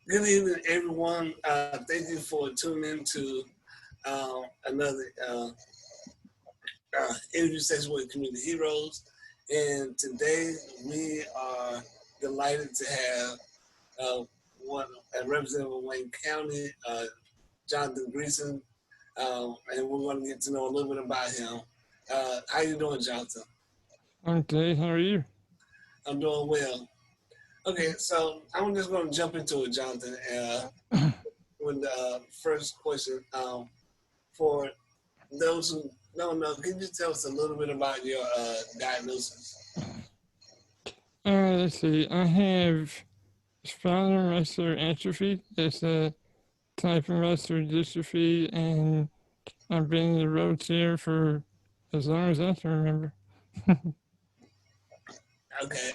Good evening, everyone. Thank you for tuning in to another interview session with Community Heroes. And today we are delighted to have uh, one a representative of Wayne County, Jonathan Gresson, and we're going to get to know a little bit about him. How you doing, Jonathan? Okay, how are you? I'm doing well. Okay, so I'm just going to jump into it, Jonathan. With the first question, for those who don't know, can you tell us a little bit about your diagnosis? Let's see. I have spinal muscular atrophy. It's a type of muscular dystrophy, and I've been in the wheelchair for as long as I can remember. Okay.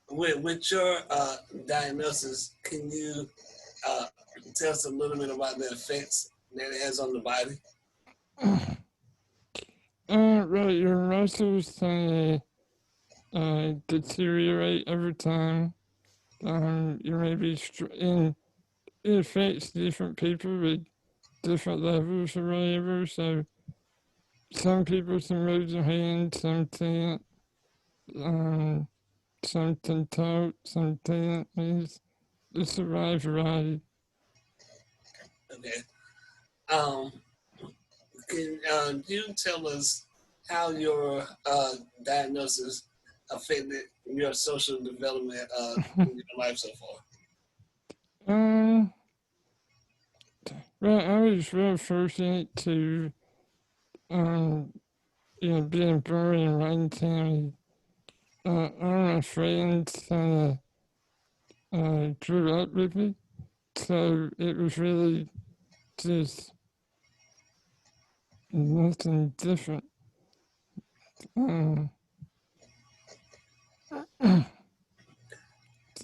With your diagnosis, can you uh, tell us a little bit about the effects that it has on the body? Right, your muscles kind of deteriorate over time. You may be, and it affects different people with different levels or whatever. So some people can move their hands, some can't. Um, Something talk, something is it's a wide variety. Okay. Um, can you tell us how your diagnosis affected your social development in your life so far? um, well, I was real fortunate to um, being born in Wayne County. All my friends kind of grew up with me, so it was really just nothing different. Um,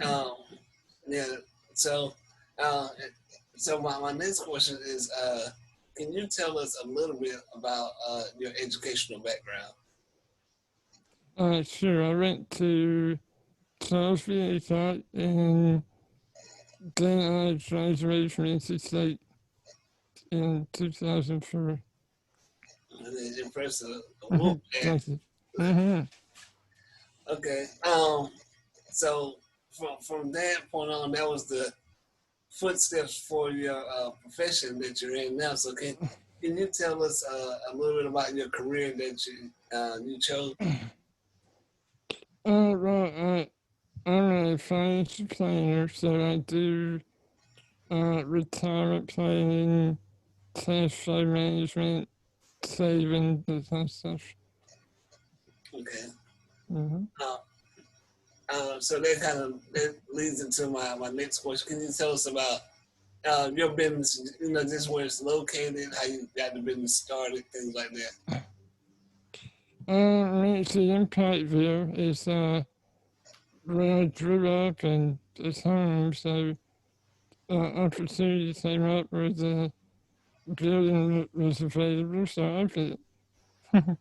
Um, yeah. So, uh, my next question is, can you tell us a little bit about your educational background? sure, I went to Charleston, thought, and then I graduated from NC State in 2004. It's impressive. Whoop, Thank you. Mm-hmm. okay. So from that point on, that was the footsteps for your profession that you're in now. So can you tell us a little bit about your career that you chose? Well, I'm a financial planner, so I do retirement planning, cash flow management, saving, that kind of stuff. Okay. Mm-hmm. Uh, so that leads into my next question. Can you tell us about your business? You know, just where it's located, how you got the business started, things like that. Actually, in Pikeville is where I grew up and it's home, so opportunity came up where the building was available, so I did. And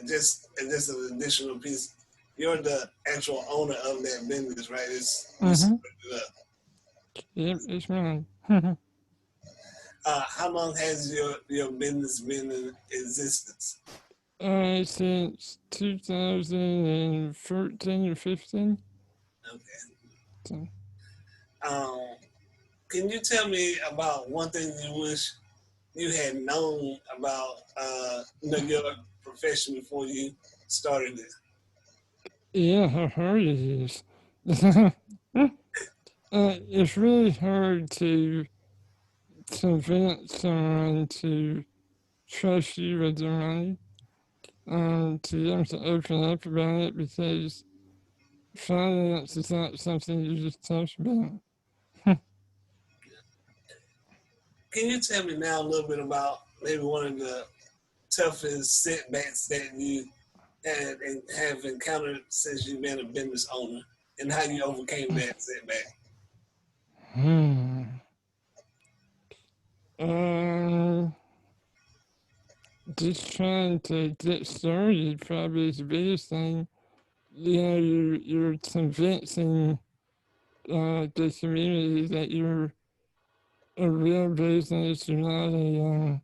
just an additional piece. You're the actual owner of that business, right? It's you Mm-hmm. started it up. Yep, it's mine. How long has your business been in existence? Since 2014 or 15. Okay. So, Um, can you tell me about one thing you wish you had known about your profession before you started it? yeah, how hard it is. It's really hard to convince someone to trust you with their money, to them to open up about it because finance is not something you just talk about. Can you tell me now a little bit about maybe one of the toughest setbacks that you had and have encountered since you've been a business owner, and how you overcame that setback? Hmm. Um, just trying to get started probably is the biggest thing. You're convincing. the community that you're a real business, you're not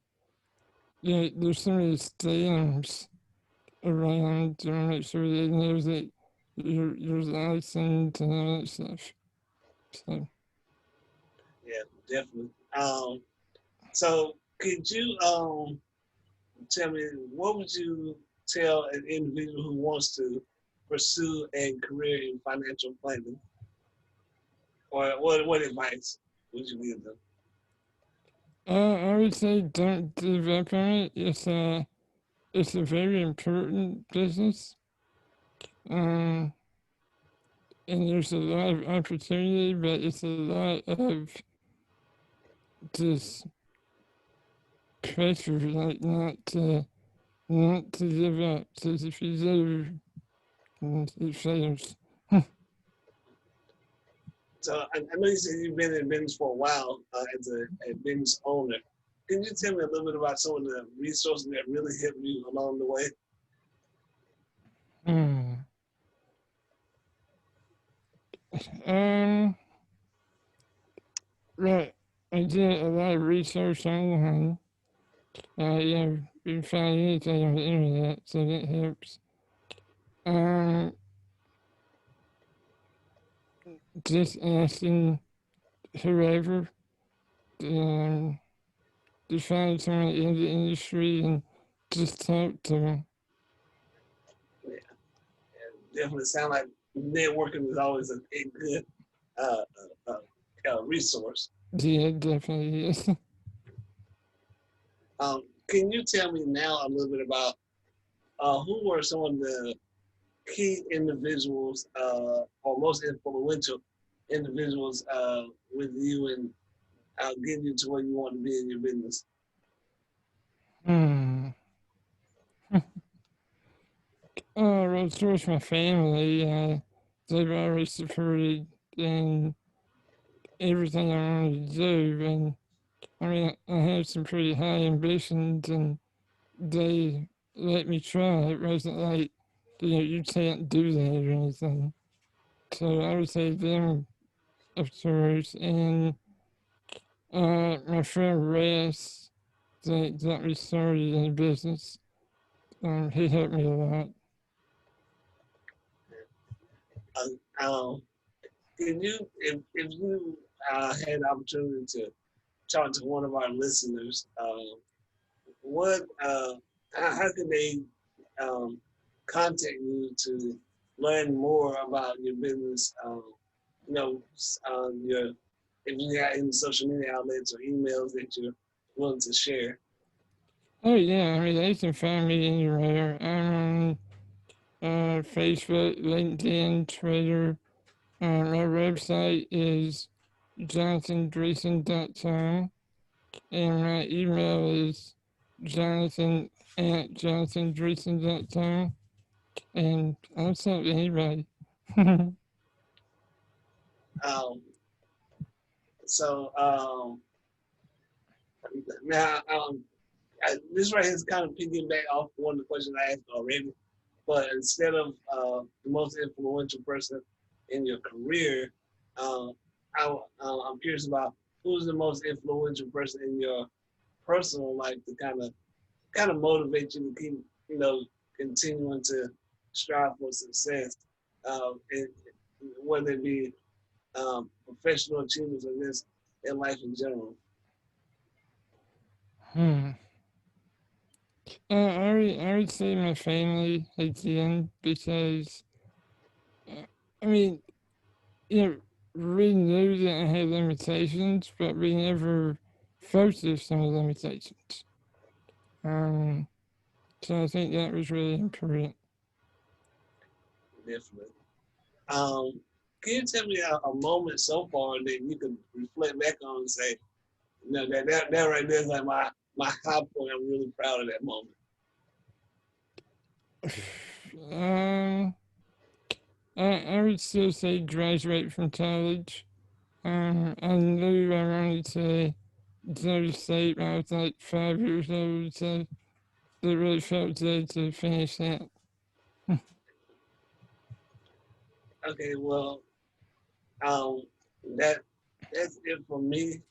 there's so many scams around to make sure they know that you're licensed and all that stuff. So, Yeah, definitely. So could you tell me what would you tell an individual who wants to pursue a career in financial planning, or what advice would you give them? I would say don't give up on it. It's a very important business. Um, and there's a lot of opportunity, but it's a lot of just pressure, like not to give up. Because if you do, it fails. So I know you said you've been in business for a while as a business owner. Can you tell me a little bit about some of the resources that really helped you along the way? Hmm. Um, right. I did a lot of research online. You find anything on the internet, so that helps. Um, just asking whoever um, to find someone in the industry and just talk to them. Yeah, definitely sound like networking is always a good uh, resource. Yeah, definitely is. Can you tell me now a little bit about who were some of the key individuals or most influential individuals with you and getting you to where you want to be in your business? Hmm. Well, of course, my family, they've always supported in everything I wanted to do. And I mean, I had some pretty high ambitions and they let me try. It wasn't like, you can't do that or anything. So I would say them, of course. And my friend Reyes, that got me started in business. He helped me a lot. Uh, um, can you, if you had the opportunity to talk to one of our listeners, what how can they um, contact you to learn more about your business? You know, your if you got any social media outlets or emails that you're willing to share. Oh yeah, I mean they can find me anywhere. I'm on Facebook, LinkedIn, Twitter. My website is jonathangreason.com, and my email is jonathan@jonathangreason.com, and I'll talk to anybody. Um, so now this right here is kind of piggyback off one of the questions I asked already. But instead of the most influential person in your career, I'm curious about who's the most influential person in your personal life to kind of motivate you to keep continuing to strive for success, and whether it be professional achievements or just in life in general. hmm. I would say my family at the end because, uh, I mean, you know, we knew that I had limitations, but we never focused on the limitations. Um, so I think that was really important. Definitely. Um, can you tell me a moment so far that you can reflect back on and say, no, that right there is like my high point. I'm really proud of that moment. Um, I would still say graduate from college. I knew I wanted to go to state when I was like 5 years old, so it really felt good to finish that. Okay, well, Um, that that's it for me.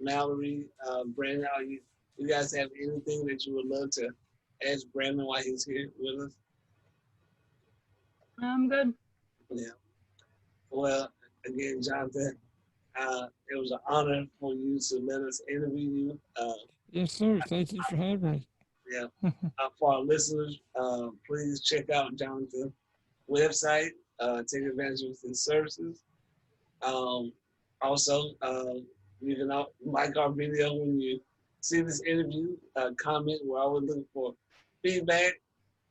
Mallory, Brandon, you guys have anything that you would love to ask Brandon while he's here with us? I'm good. Yeah. Well, again, Jonathan, it was an honor for you to let us interview you. Yes, sir. Thank you for having me. Yeah. For our listeners, please check out Jonathan's website, take advantage of his services. Um, also, you can like our video when you see this interview, comment. We're always looking for feedback.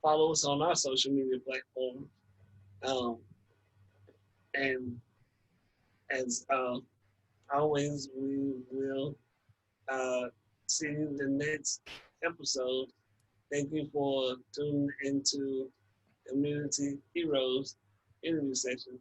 Follow us on our social media platforms. Um, and as always, we will uh, see you in the next episode. Thank you for tuning into Community Heroes interview session.